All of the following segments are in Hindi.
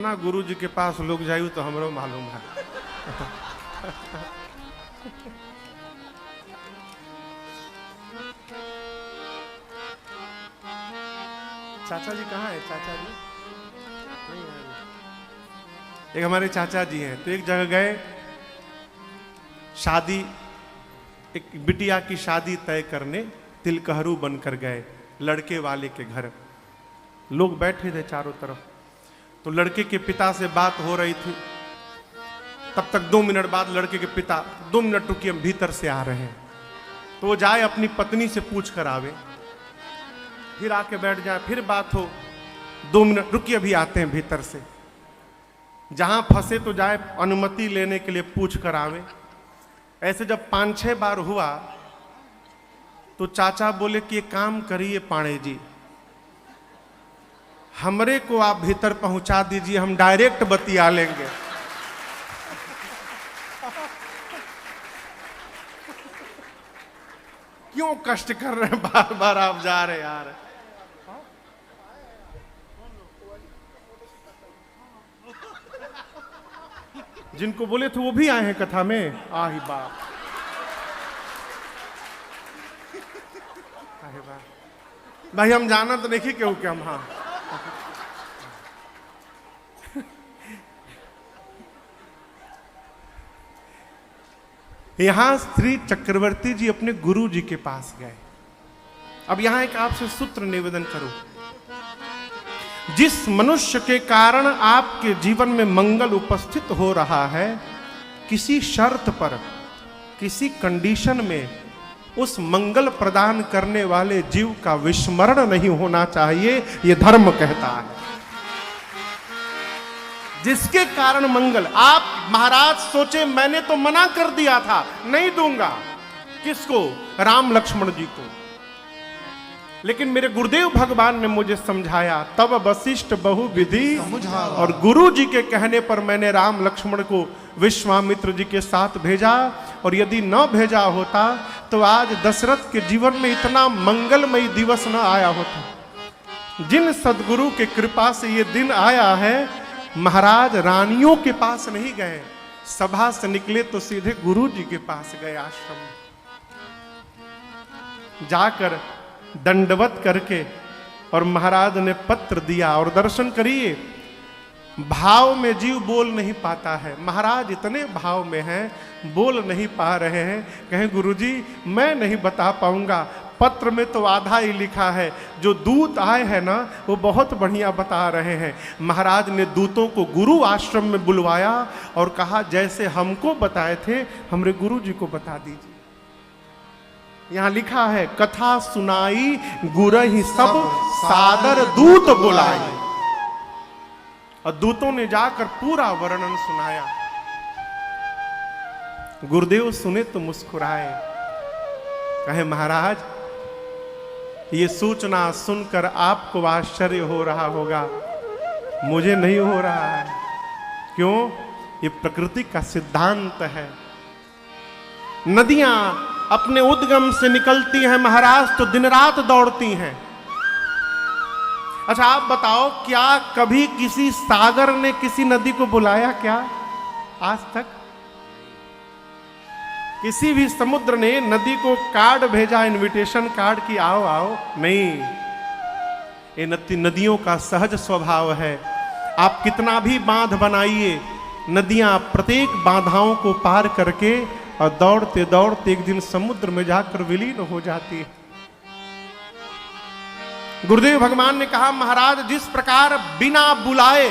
ना गुरु जी के पास लोग जायु तो हमरो मालूम है। चाचा जी कहाँ है? चाचा जी नहीं है। एक हमारे चाचा जी हैं, तो एक जगह गए, शादी, एक बिटिया की शादी तय करने तिलकहरू बनकर गए लड़के वाले के घर। लोग बैठे थे चारों तरफ, तो लड़के के पिता से बात हो रही थी। तब तक 2 मिनट बाद लड़के के पिता, 2 मिनट रुकिए, हम भीतर से आ रहे हैं। तो वो जाए अपनी पत्नी से पूछ कर आवे, फिर आके बैठ जाए, फिर बात हो, 2 मिनट रुकिए, अभी आते हैं भीतर से। जहां फंसे तो जाए अनुमति लेने के लिए पूछ कर आवे। ऐसे जब 5-6 बार हुआ तो चाचा बोले कि ये काम करिए पाणे जी, हमरे को आप भीतर पहुंचा दीजिए, हम डायरेक्ट बतिया लेंगे। क्यों कष्ट कर रहे हैं, बार बार आप जा रहे यार। जिनको बोले थे वो भी आए हैं कथा में। आही बाप, आही बाप भाई, हम जाना तो नहीं क्यों कि हम, हाँ यहां श्री चक्रवर्ती जी अपने गुरु जी के पास गए। अब यहां एक आपसे सूत्र निवेदन करूं, जिस मनुष्य के कारण आपके जीवन में मंगल उपस्थित हो रहा है, किसी शर्त पर, किसी कंडीशन में उस मंगल प्रदान करने वाले जीव का विस्मरण नहीं होना चाहिए, यह धर्म कहता है। जिसके कारण मंगल, आप महाराज सोचे मैंने तो मना कर दिया था, नहीं दूंगा। किसको? राम लक्ष्मण जी को। लेकिन मेरे गुरुदेव भगवान ने मुझे समझाया, तब वशिष्ठ बहुविधि, और गुरु जी के कहने पर मैंने राम लक्ष्मण को विश्वामित्र जी के साथ भेजा। और यदि न भेजा होता तो आज दशरथ के जीवन में इतना मंगलमय दिवस न आया होता। जिन सदगुरु के कृपा से ये दिन आया है, महाराज रानियों के पास नहीं गए, सभा से निकले तो सीधे गुरु जी के पास गए आश्रम। जाकर दंडवत करके और महाराज ने पत्र दिया। और दर्शन करिए, भाव में जीव बोल नहीं पाता है। महाराज इतने भाव में हैं, बोल नहीं पा रहे हैं। कहें गुरुजी मैं नहीं बता पाऊंगा, पत्र में तो आधा ही लिखा है, जो दूत आए हैं ना वो बहुत बढ़िया बता रहे हैं। महाराज ने दूतों को गुरु आश्रम में बुलवाया और कहा जैसे हमको बताए थे हमरे गुरु जी को बता दीजिए। यहां लिखा है, कथा सुनाई गुरहि सब सादर दूत बुलाई। और दूतों ने जाकर पूरा वर्णन सुनाया। गुरुदेव सुने तो मुस्कुराए, कहे महाराज ये सूचना सुनकर आपको आश्चर्य हो रहा होगा, मुझे नहीं हो रहा है। क्यों? ये प्रकृति का सिद्धांत है। नदियां अपने उद्गम से निकलती हैं महाराज तो दिन रात दौड़ती हैं। अच्छा आप बताओ, क्या कभी किसी सागर ने किसी नदी को बुलाया क्या आज तक? किसी भी समुद्र ने नदी को कार्ड भेजा, इनविटेशन कार्ड की आओ आओ? नहीं। ये नदियों का सहज स्वभाव है। आप कितना भी बांध बनाइए, नदियां प्रत्येक बाधाओं को पार करके और दौड़ते दौड़ते एक दिन समुद्र में जाकर विलीन हो जाती है। गुरुदेव भगवान ने कहा, महाराज जिस प्रकार बिना बुलाए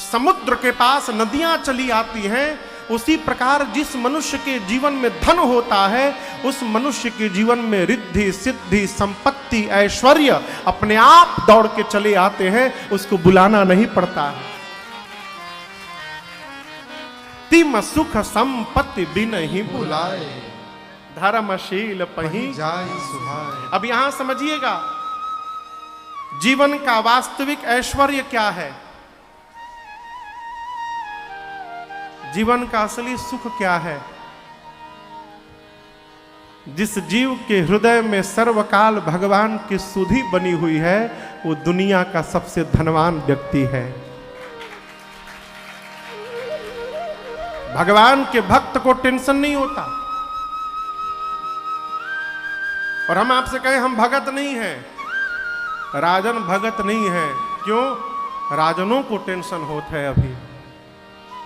समुद्र के पास नदियां चली आती हैं, उसी प्रकार जिस मनुष्य के जीवन में धन होता है, उस मनुष्य के जीवन में रिद्धि सिद्धि संपत्ति ऐश्वर्य अपने आप दौड़ के चले आते हैं, उसको बुलाना नहीं पड़ता है। तिम सुख संपत्ति बिन ही बुलाए, धर्मशील पही जाय सुहाए। अब यहां समझिएगा, जीवन का वास्तविक ऐश्वर्य क्या है, जीवन का असली सुख क्या है। जिस जीव के हृदय में सर्वकाल भगवान की सुधि बनी हुई है, वो दुनिया का सबसे धनवान व्यक्ति है। भगवान के भक्त को टेंशन नहीं होता। और हम आपसे कहें हम भगत नहीं हैं, राजन भगत नहीं है। क्यों? राजनों को टेंशन होता है।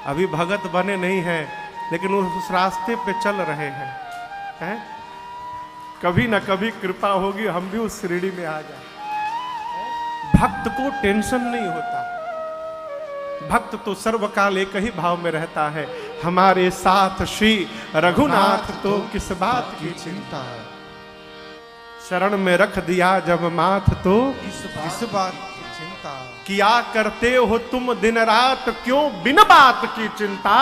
अभी भगत बने नहीं हैं, लेकिन उस रास्ते पे चल रहे हैं। कभी ना कभी कृपा होगी, हम भी उस श्रेणी में आ जाए। भक्त को टेंशन नहीं होता। भक्त तो सर्वकाल एक ही भाव में रहता है, हमारे साथ श्री रघुनाथ तो किस बात की चिंता। शरण में रख दिया जब माथ तो किस बात की चिंता। किया करते हो तुम दिन रात क्यों बिन बात की चिंता।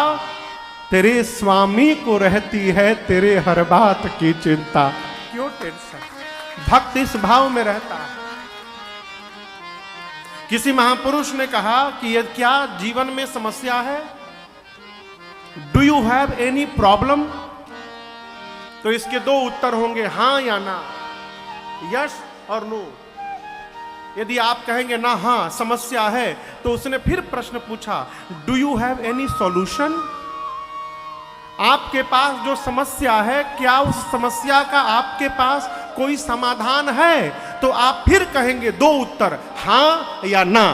तेरे स्वामी को रहती है तेरे हर बात की चिंता। क्यों टेंशन? भक्त इस भाव में रहता है। किसी महापुरुष ने कहा कि यदि क्या जीवन में समस्या है, do you have any problem, तो इसके दो उत्तर होंगे, हां या ना, यस और नो। यदि आप कहेंगे ना हां समस्या है, तो उसने फिर प्रश्न पूछा, do you have any solution. आपके पास जो समस्या है, क्या उस समस्या का आपके पास कोई समाधान है? तो आप फिर कहेंगे दो उत्तर, हां या ना।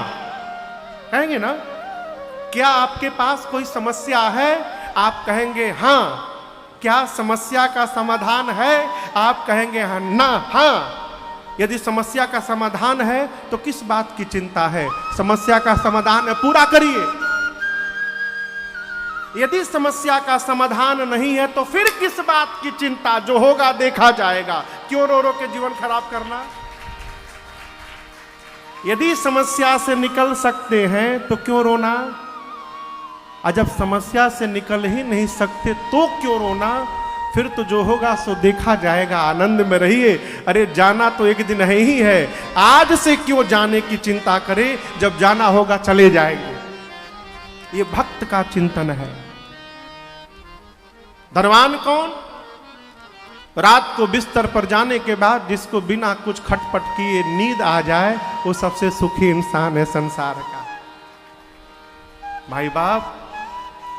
कहेंगे ना, क्या आपके पास कोई समस्या है? आप कहेंगे हां। क्या समस्या का समाधान है? आप कहेंगे हाँ ना हां। यदि समस्या का समाधान है तो किस बात की चिंता है? समस्या का समाधान पूरा करिए। यदि समस्या का समाधान नहीं है तो फिर किस बात की चिंता? जो होगा देखा जाएगा। क्यों रो रो के जीवन खराब करना? यदि समस्या से निकल सकते हैं तो क्यों रोना? और जब समस्या से निकल ही नहीं सकते तो क्यों रोना? फिर तो जो होगा सो देखा जाएगा। आनंद में रहिए। अरे जाना तो एक दिन है ही है, आज से क्यों जाने की चिंता करें, जब जाना होगा चले जाएंगे। ये भक्त का चिंतन है। धनवान कौन? रात को बिस्तर पर जाने के बाद जिसको बिना कुछ खटपट किए नींद आ जाए, वो सबसे सुखी इंसान है संसार का। भाई बाप,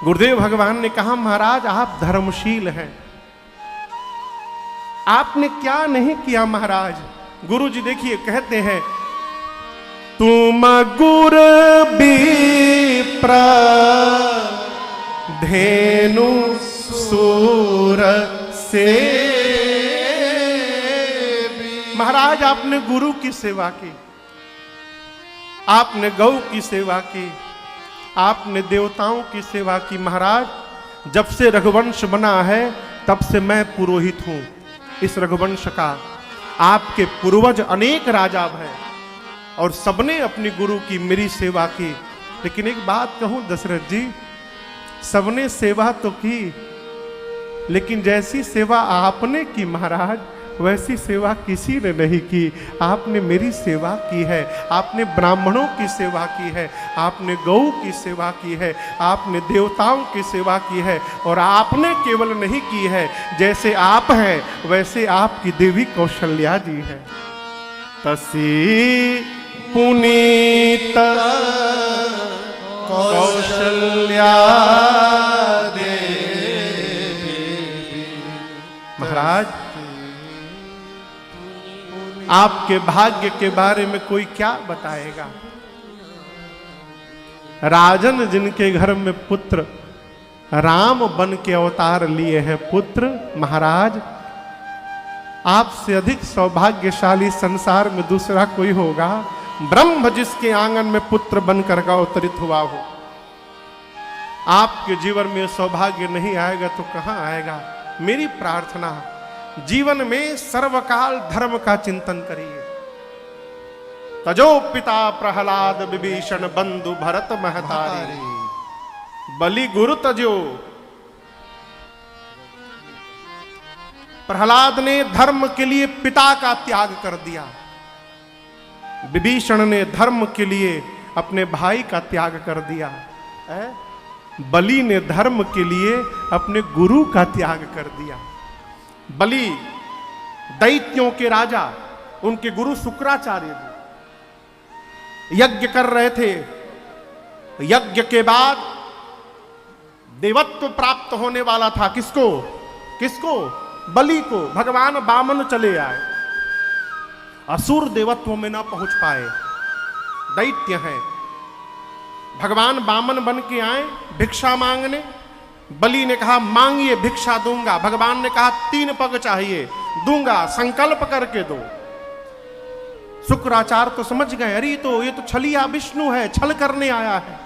गुरुदेव भगवान ने कहा, महाराज आप धर्मशील हैं, आपने क्या नहीं किया महाराज। गुरु जी देखिए कहते हैं, तुम गुर विप्र धेनु सूर से। महाराज आपने गुरु की सेवा की, आपने गौ की सेवा की, आपने देवताओं की सेवा की। महाराज जब से रघुवंश बना है तब से मैं पुरोहित हूं इस रघुवंश का। आपके पूर्वज अनेक राजा हैं और सबने अपनी गुरु की मेरी सेवा की। लेकिन एक बात कहूं दशरथ जी, सबने सेवा तो की, लेकिन जैसी सेवा आपने की महाराज, वैसी सेवा किसी ने नहीं की। आपने मेरी सेवा की है, आपने ब्राह्मणों की सेवा की है, आपने गौ की सेवा की है, आपने देवताओं की सेवा की है। और आपने केवल नहीं की है, जैसे आप हैं वैसे आपकी देवी कौशल्या जी है। तसी पुनीत कौशल्या महाराज, आपके भाग्य के बारे में कोई क्या बताएगा। राजन जिनके घर में पुत्र राम बन के अवतार लिए हैं पुत्र, महाराज आपसे अधिक सौभाग्यशाली संसार में दूसरा कोई होगा? ब्रह्म जिसके आंगन में पुत्र बनकर का अवतरित हुआ हो। आपके जीवन में सौभाग्य नहीं आएगा तो कहां आएगा? मेरी प्रार्थना, जीवन में सर्वकाल धर्म का चिंतन करिए। तजो पिता प्रहलाद विभीषण बंधु भरत महतारी, बलि गुरु तजो। प्रहलाद ने धर्म के लिए पिता का त्याग कर दिया, विभीषण ने धर्म के लिए अपने भाई का त्याग कर दिया, बलि ने धर्म के लिए अपने गुरु का त्याग कर दिया। बलि दैत्यों के राजा, उनके गुरु शुक्राचार्य जी यज्ञ कर रहे थे। यज्ञ के बाद देवत्व प्राप्त होने वाला था। किसको? किसको? बलि को। भगवान वामन चले आए, असुर देवत्व में ना पहुंच पाए, दैत्य हैं। भगवान वामन बन के आए भिक्षा मांगने। बलि ने कहा मांगिए भिक्षा दूंगा। भगवान ने कहा 3 पग चाहिए, दूंगा, संकल्प करके दो। शुक्राचार्य तो समझ गए, अरे ये तो छलिया विष्णु है, छल करने आया है।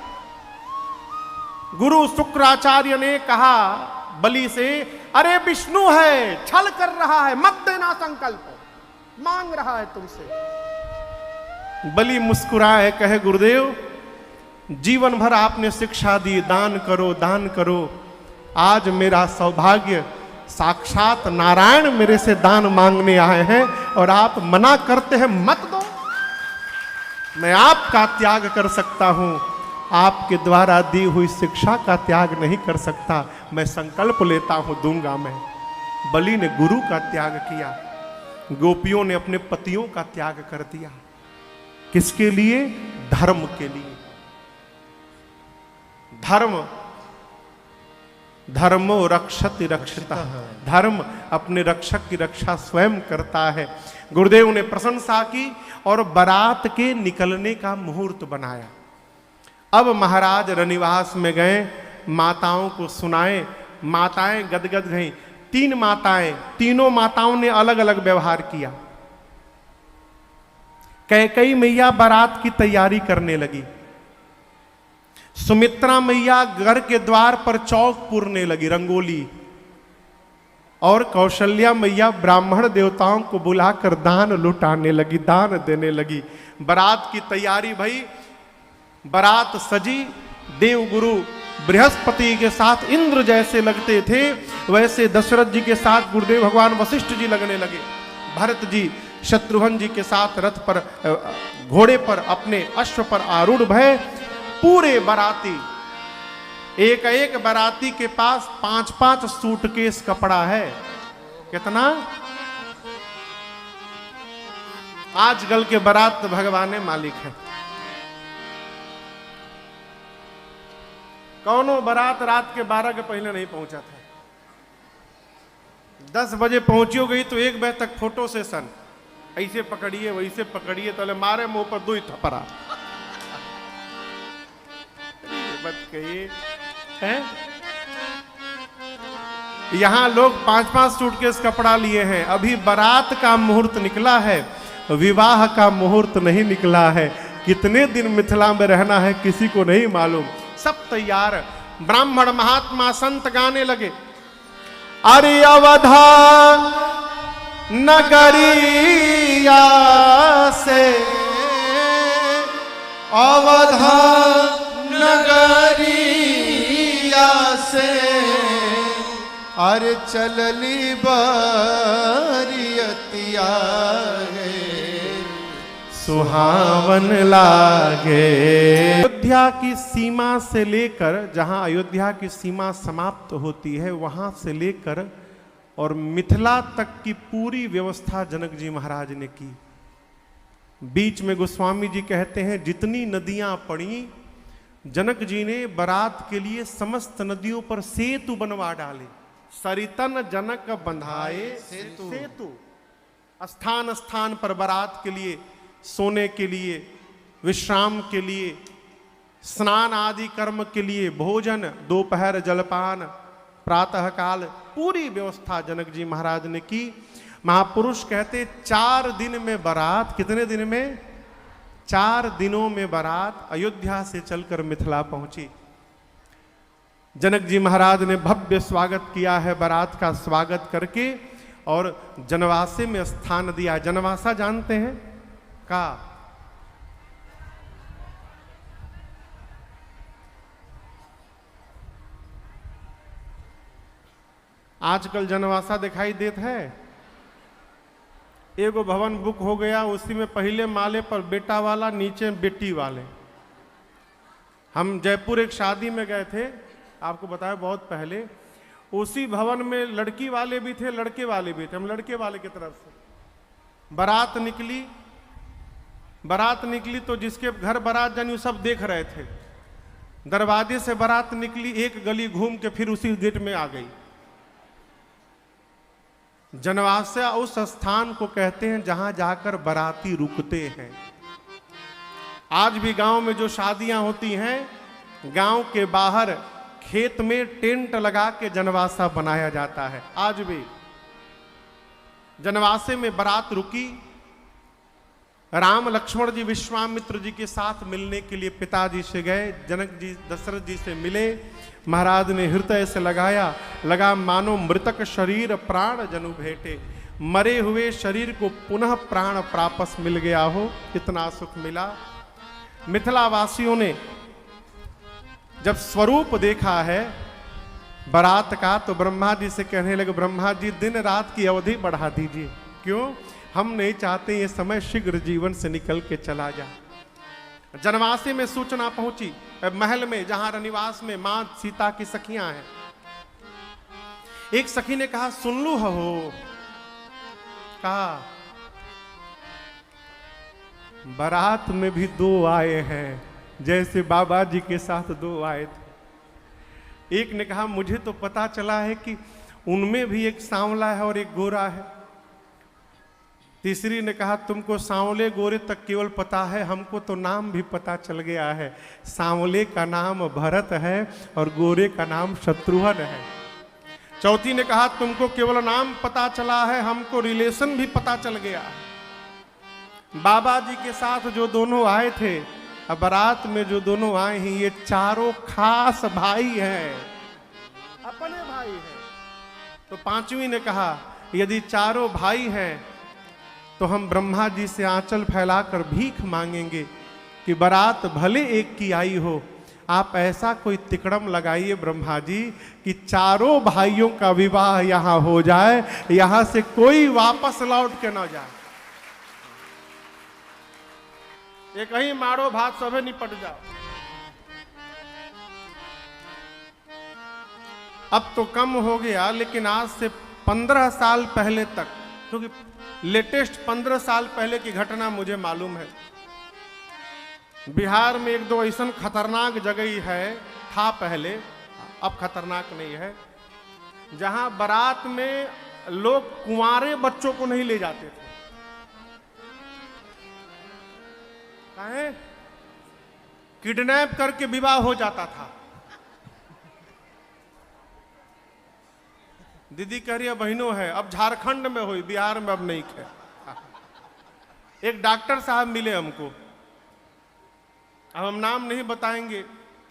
गुरु शुक्राचार्य ने कहा बलि से, अरे विष्णु है, छल कर रहा है, मत देना संकल्प, मांग रहा है तुमसे। बलि मुस्कुराए, कहे गुरुदेव जीवन भर आपने शिक्षा दी, दान करो, दान करो। आज मेरा सौभाग्य, साक्षात नारायण मेरे से दान मांगने आए हैं और आप मना करते हैं मत दो। मैं आपका त्याग कर सकता हूं, आपके द्वारा दी हुई शिक्षा का त्याग नहीं कर सकता। मैं संकल्प लेता हूं, दूंगा मैं। बलि ने गुरु का त्याग किया, गोपियों ने अपने पतियों का त्याग कर दिया। किसके लिए? धर्म के लिए। धर्म, धर्मो रक्षति रक्षितः। धर्म अपने रक्षक की रक्षा स्वयं करता है। गुरुदेव ने प्रशंसा की और बारात के निकलने का मुहूर्त बनाया। अब महाराज रनिवास में गए, माताओं को सुनाए। माताएं गदगद गईं। 3 माताएं, तीनों माताओं ने अलग अलग व्यवहार किया। कैकेयी मैया बारात की तैयारी करने लगी। सुमित्रा मैया घर के द्वार पर चौक पूरने लगी, रंगोली। और कौशल्या मैया ब्राह्मण देवताओं को बुलाकर दान लुटाने लगी, दान देने लगी। बारात की तैयारी भई, बारात सजी। देवगुरु बृहस्पति के साथ इंद्र जैसे लगते थे, वैसे दशरथ जी के साथ गुरुदेव भगवान वशिष्ठ जी लगने लगे। भरत जी शत्रुघ्न जी के साथ रथ पर, घोड़े पर, अपने अश्व पर आरूढ़ भय। पूरे बाराती, एक एक बाराती के पास 5-5 सूटकेस कपड़ा है। कितना? आजकल के बारात भगवान मालिक है। कौनो बारात रात के 12 के पहले नहीं पहुंचा था। 10 बजे पहुंची हो गई तो 1 बजे तक फोटो सेशन, ऐसे पकड़िए वैसे पकड़िए, तो मारे मुंह पर 2 थप्पड़ा। मत कहिए हैं? यहां लोग 5-5 सूटकेस कपड़ा लिए हैं। अभी बारात का मुहूर्त निकला है, विवाह का मुहूर्त नहीं निकला है। कितने दिन मिथिला में रहना है किसी को नहीं मालूम। सब तैयार। ब्राह्मण महात्मा संत गाने लगे, अरे अवधा नगरिया से, अवधा नगरिया से, अरे चलली बरियतिया है, सुहावन लागे। अयोध्या की सीमा से लेकर, जहां अयोध्या की सीमा समाप्त होती है, वहां से लेकर और मिथिला तक की पूरी व्यवस्था जनक जी महाराज ने की। बीच में गोस्वामी जी कहते हैं जितनी नदियां पड़ी, जनक जी ने बारात के लिए समस्त नदियों पर सेतु बनवा डाले। सरितन जनक बंधाए सेतु। स्थान स्थान पर बारात के लिए, सोने के लिए, विश्राम के लिए, स्नान आदि कर्म के लिए, भोजन, दोपहर जलपान, प्रातः काल, पूरी व्यवस्था जनक जी महाराज ने की। महापुरुष कहते 4 दिन में बारात, कितने दिन में? 4 दिनों में बारात अयोध्या से चलकर मिथिला पहुंची। जनक जी महाराज ने भव्य स्वागत किया है, बारात का स्वागत करके, और जनवासे में स्थान दिया। जनवासा जानते हैं का? आजकल जनवासा दिखाई देता है। एगो भवन बुक हो गया, उसी में पहले माले पर बेटा वाला, नीचे बेटी वाले। हम जयपुर एक शादी में गए थे, आपको बताया बहुत पहले। उसी भवन में लड़की वाले भी थे, लड़के वाले भी थे। हम लड़के वाले की तरफ से बारात निकली। बारात निकली तो जिसके घर बारात जानी सब देख रहे थे। दरवाजे से बारात निकली, एक गली घूम के फिर उसी गेट में आ गई। जनवासा उस स्थान को कहते हैं जहां जाकर बाराती रुकते हैं। आज भी गांव में जो शादियां होती हैं, गांव के बाहर खेत में टेंट लगा के जनवासा बनाया जाता है। आज भी जनवासे में बारात रुकी। राम लक्ष्मण जी विश्वामित्र जी के साथ मिलने के लिए पिताजी से गए। जनक जी दशरथ जी से मिले। महाराज ने हृदय से लगा मानो मृतक शरीर प्राण जनु भेटे, मरे हुए शरीर को पुनः प्राण प्रापस मिल गया हो, इतना सुख मिला। मिथिला वासियों ने जब स्वरूप देखा है बारात का, तो ब्रह्मा जी से कहने लगे, ब्रह्मा जी दिन रात की अवधि बढ़ा दीजिए। क्यों? हम नहीं चाहते ये समय शीघ्र जीवन से निकल के चला जाए। जनवासे में सूचना पहुंची, महल में जहां रनिवास में मां सीता की सखियां हैं। एक सखी ने कहा, सुन लू हो, कहा बारात में भी दो आए हैं, जैसे बाबा जी के साथ दो आए थे। एक ने कहा, मुझे तो पता चला है कि उनमें भी एक सांवला है और एक गोरा है। तीसरी ने कहा, तुमको सांवले गोरे तक केवल पता है, हमको तो नाम भी पता चल गया है। सांवले का नाम भरत है और गोरे का नाम शत्रुघ्न है। चौथी ने कहा, तुमको केवल नाम पता चला है, हमको रिलेशन भी पता चल गया है। बाबा जी के साथ जो दोनों आए थे, अब बारात में जो दोनों आए हैं, ये चारों खास भाई हैं, अपने भाई हैं। तो पांचवी ने कहा, यदि चारों भाई हैं तो हम ब्रह्मा जी से आंचल फैलाकर भीख मांगेंगे कि बारात भले एक की आई हो, आप ऐसा कोई तिकड़म लगाइए ब्रह्मा जी कि चारों भाइयों का विवाह यहां हो जाए, यहां से कोई वापस लौट के ना जाए। ये कहीं मारो भात सभे निपट जाओ। अब तो कम हो गया, लेकिन आज से 15 साल पहले तक, क्योंकि लेटेस्ट 15 साल पहले की घटना मुझे मालूम है। बिहार में एक दो ऐसा खतरनाक जगह है, था पहले, अब खतरनाक नहीं है, जहां बारात में लोग कुंवारे बच्चों को नहीं ले जाते थे। काहे? किडनैप करके विवाह हो जाता था। दीदी कह रही है बहनों है, अब झारखंड में हुई, बिहार में अब नहीं है। एक डॉक्टर साहब मिले हमको, अब हम नाम नहीं बताएंगे,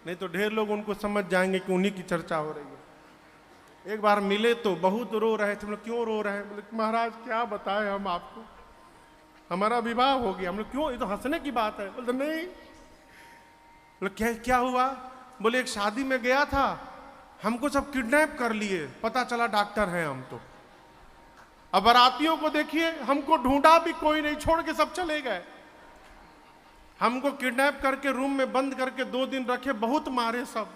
नहीं तो ढेर लोग उनको समझ जाएंगे कि उन्हीं की चर्चा हो रही है। एक बार मिले तो बहुत रो रहे थे। हम लोग क्यों रो रहे हैं? बोले महाराज क्या बताएं हम आपको, हमारा विवाह हो गया। हम लोग क्यों, ये तो हंसने की बात है। बोलते नहीं। बोले क्या हुआ? बोले एक शादी में गया था, हमको सब किडनैप कर लिए, पता चला डॉक्टर हैं हम तो। अब बारातियों को देखिए, हमको ढूंढा भी कोई नहीं, छोड़ के सब चले गए। हमको किडनैप करके रूम में बंद करके 2 दिन रखे, बहुत मारे सब।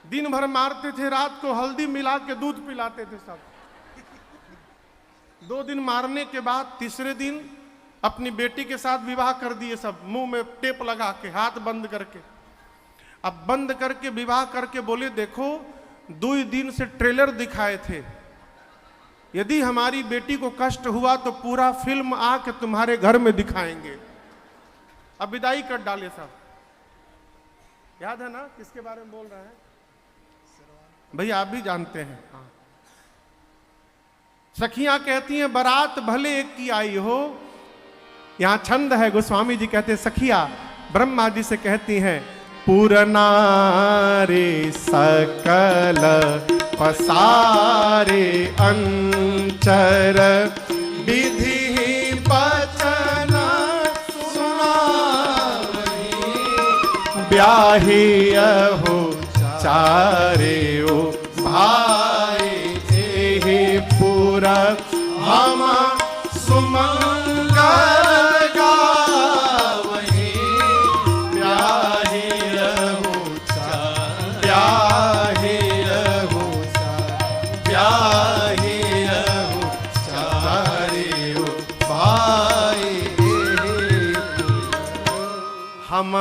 दिन भर मारते थे, रात को हल्दी मिला के दूध पिलाते थे सब। 2 दिन मारने के बाद तीसरे दिन अपनी बेटी के साथ विवाह कर दिए सब, मुंह में टेप लगा के, हाथ बंद करके। अब बंद करके विवाह करके बोले देखो 2 दिन से ट्रेलर दिखाए थे, यदि हमारी बेटी को कष्ट हुआ तो पूरा फिल्म आके तुम्हारे घर में दिखाएंगे। अब विदाई कर डाले सब। याद है ना किसके बारे में बोल रहे हैं? भैया आप भी जानते हैं। हाँ। सखियां कहती हैं बारात भले एक की आई हो। यहां छंद है, गोस्वामी जी कहते हैं सखिया ब्रह्मा जी से कहती हैं, पूरनारे सकल पसारे अंचर, विधि बचन सुनावही, ब्याही हो चारे ओ भाई, एहि पूरा हम सुमंगल गावही, ब्याही रहो ब्याही रहो ब्याही रहो चारे ओ भाई, हम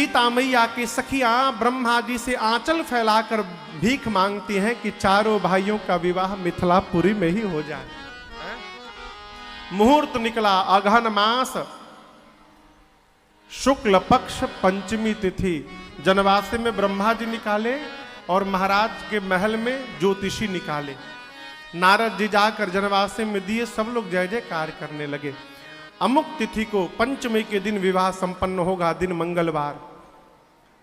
सीता मैया की सखियां ब्रह्मा जी से आंचल फैलाकर भीख मांगती हैं कि चारों भाइयों का विवाह मिथिलापुरी में ही हो जाए। मुहूर्त निकला अगहन मास शुक्ल पक्ष पंचमी तिथि। जनवासे में ब्रह्मा जी निकाले और महाराज के महल में ज्योतिषी निकाले। नारद जी जाकर जनवासे में दिए, सब लोग जय जयकार करने लगे। अमुक तिथि को पंचमी के दिन विवाह संपन्न होगा, दिन मंगलवार।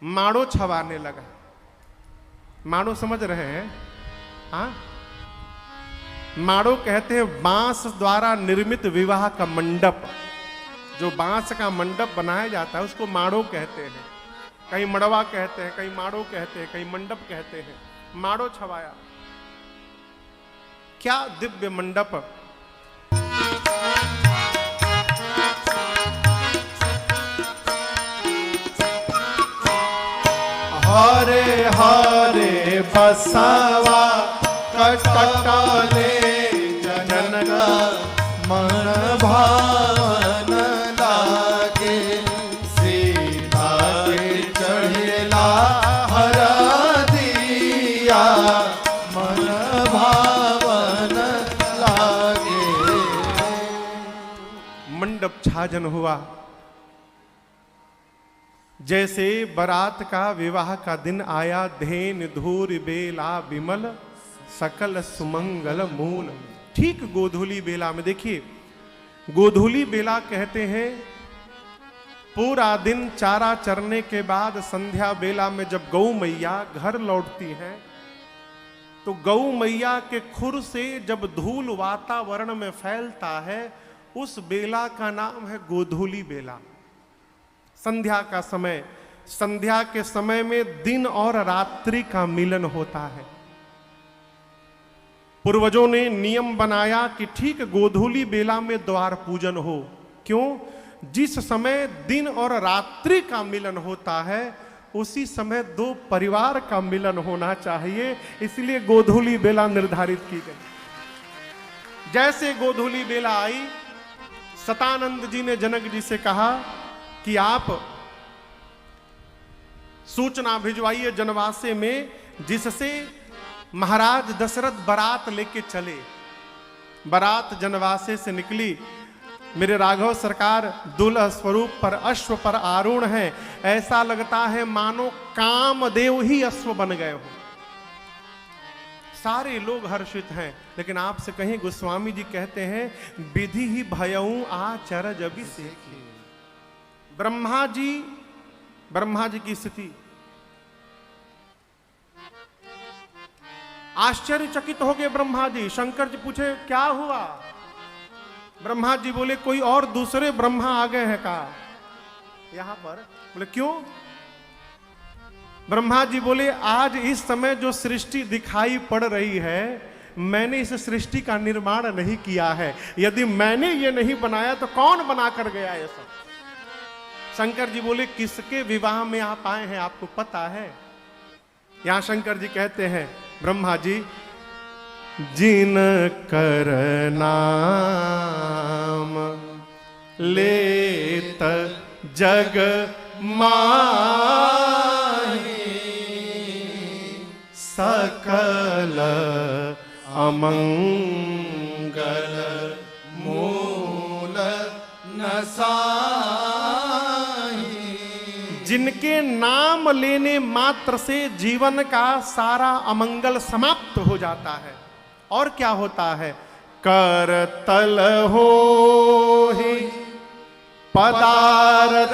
माड़ो छवाने लगा। माड़ो समझ रहे हैं? हाँ, माड़ो कहते हैं बांस द्वारा निर्मित विवाह का मंडप। जो बांस का मंडप बनाया जाता है उसको माड़ो कहते हैं। कहीं मड़वा कहते हैं, कहीं माड़ो कहते हैं, कहीं मंडप कहते हैं। माड़ो छवाया। क्या दिव्य मंडप! हरे हरे बसवा कटले जनक मन भावन लागे। सीता के चढ़ेला हर दिया मन भावन लागे। मंडप छाजन हुआ। जैसे बारात का विवाह का दिन आया, धेन धूर बेला विमल सकल सुमंगल मूल। ठीक गोधूली बेला में, देखिए गोधूली बेला कहते हैं पूरा दिन चारा चरने के बाद संध्या बेला में जब गौ मैया घर लौटती हैं तो गौ मैया के खुर से जब धूल वातावरण में फैलता है उस बेला का नाम है गोधूली बेला। संध्या का समय, संध्या के समय में दिन और रात्रि का मिलन होता है। पूर्वजों ने नियम बनाया कि ठीक गोधूली बेला में द्वार पूजन हो। क्यों? जिस समय दिन और रात्रि का मिलन होता है उसी समय दो परिवार का मिलन होना चाहिए, इसलिए गोधूली बेला निर्धारित की गई। जैसे गोधूली बेला आई, सतानंद जी ने जनक जी से कहा कि आप सूचना भिजवाइए जनवासे में, जिससे महाराज दशरथ बारात लेके चले। बारात जनवासे से निकली। मेरे राघव सरकार दुल्हा स्वरूप पर अश्व पर आरूढ़ हैं। ऐसा लगता है मानो कामदेव ही अश्व बन गए हो। सारे लोग हर्षित हैं, लेकिन आपसे कहीं गोस्वामी जी कहते हैं विधि ही भयऊ आचरज अभिषेकी। ब्रह्मा जी की स्थिति, आश्चर्यचकित हो गए ब्रह्मा जी। शंकर जी पूछे क्या हुआ? ब्रह्मा जी बोले कोई और दूसरे ब्रह्मा आ गए हैं का यहां पर? बोले क्यों? ब्रह्मा जी बोले आज इस समय जो सृष्टि दिखाई पड़ रही है मैंने इस सृष्टि का निर्माण नहीं किया है। यदि मैंने ये नहीं बनाया तो कौन बना कर गया ये सब? शंकर जी बोले किसके विवाह में आप आए हैं आपको पता है? यहां शंकर जी कहते हैं ब्रह्मा जी, जिन कर नाम लेत जग माही, सकल अमंगल मूल नसाही। जिनके नाम लेने मात्र से जीवन का सारा अमंगल समाप्त हो जाता है। और क्या होता है? कर तल हो ही पदार्थ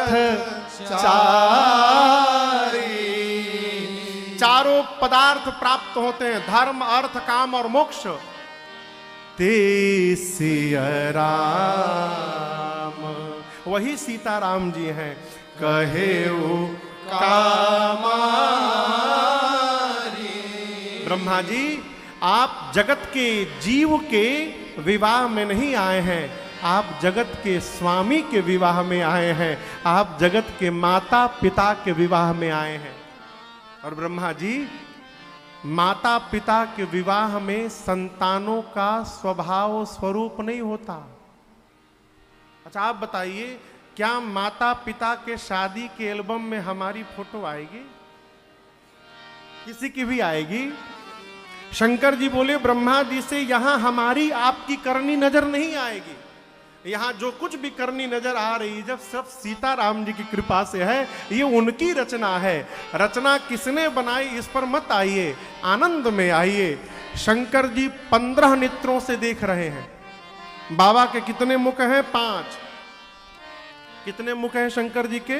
चारी। चारों पदार्थ प्राप्त होते हैं, धर्म अर्थ काम और मोक्ष। ते सिया राम, वही सीताराम जी हैं। कहे कामारी। ब्रह्मा जी आप जगत के जीव के विवाह में नहीं आए हैं, आप जगत के स्वामी के विवाह में आए हैं, आप जगत के माता पिता के विवाह में आए हैं। और ब्रह्मा जी माता पिता के विवाह में संतानों का स्वभाव स्वरूप नहीं होता। अच्छा आप बताइए क्या माता पिता के शादी के एल्बम में हमारी फोटो आएगी? किसी की भी आएगी? शंकर जी बोले ब्रह्मा जी से, यहां हमारी आपकी करनी नजर नहीं आएगी। यहां जो कुछ भी करनी नजर आ रही जब सब सीताराम जी की कृपा से है, ये उनकी रचना है। रचना किसने बनाई इस पर मत आइए, आनंद में आइए। शंकर जी 15 नेत्रों से देख रहे हैं। बाबा के कितने मुख हैं? 5। कितने मुख हैं शंकर जी के?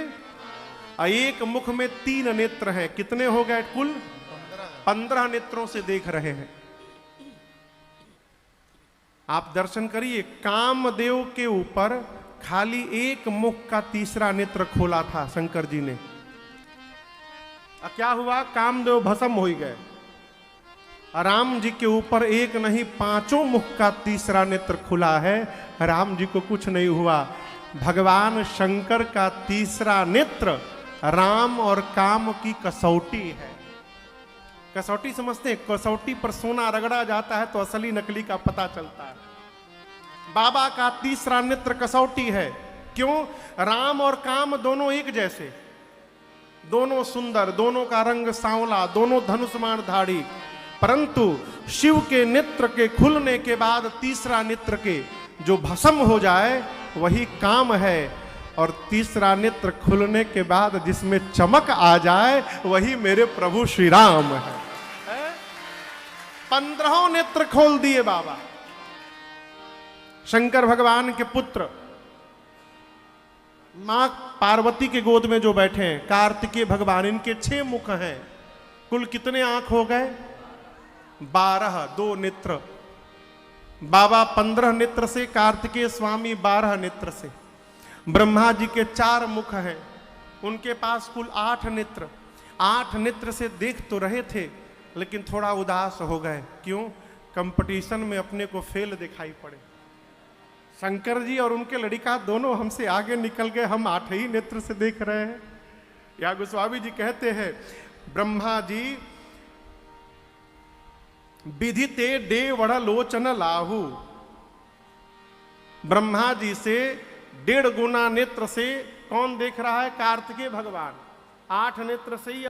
एक मुख में 3 नेत्र हैं। कितने हो गए कुल? 15 नेत्रों से देख रहे हैं। आप दर्शन करिए, कामदेव के ऊपर खाली एक मुख का तीसरा नेत्र खोला था शंकर जी ने। क्या हुआ? कामदेव भस्म हो गए। राम जी के ऊपर एक नहीं 5 मुख का तीसरा नेत्र खुला है, राम जी को कुछ नहीं हुआ। भगवान शंकर का तीसरा नेत्र राम और काम की कसौटी है। कसौटी समझते हैं? कसौटी पर सोना रगड़ा जाता है तो असली नकली का पता चलता है। बाबा का तीसरा नेत्र कसौटी है। क्यों? राम और काम दोनों एक जैसे, दोनों सुंदर, दोनों का रंग सांवला, दोनों धनुष्मान धारी, परंतु शिव के नेत्र के खुलने के बाद तीसरा नेत्र के जो भस्म हो जाए वही काम है, और तीसरा नेत्र खुलने के बाद जिसमें चमक आ जाए वही मेरे प्रभु श्री राम है। 15 नेत्र खोल दिए बाबा। शंकर भगवान के पुत्र मां पार्वती के गोद में जो बैठे हैं, कार्तिकेय भगवान, इनके 6 मुख हैं। कुल कितने आंख हो गए? 12। 2 नेत्र। बाबा 15 नेत्र से, कार्तिकेय स्वामी 12 नेत्र से। ब्रह्मा जी के 4 मुख हैं, उनके पास कुल 8 नेत्र। 8 नेत्र से देख तो रहे थे लेकिन थोड़ा उदास हो गए। क्यों? कंपटीशन में अपने को फेल दिखाई पड़े। शंकर जी और उनके लड़िका दोनों हमसे आगे निकल गए, हम 8 ही नेत्र से देख रहे हैं। या गोस्वामी जी कहते हैं, ब्रह्मा जी विधिते डेवढ़ लोचन लाहू। ब्रह्मा जी से 1.5 गुना नेत्र से कौन देख रहा है? कार्तिकेय भगवान। 8 नेत्र से ही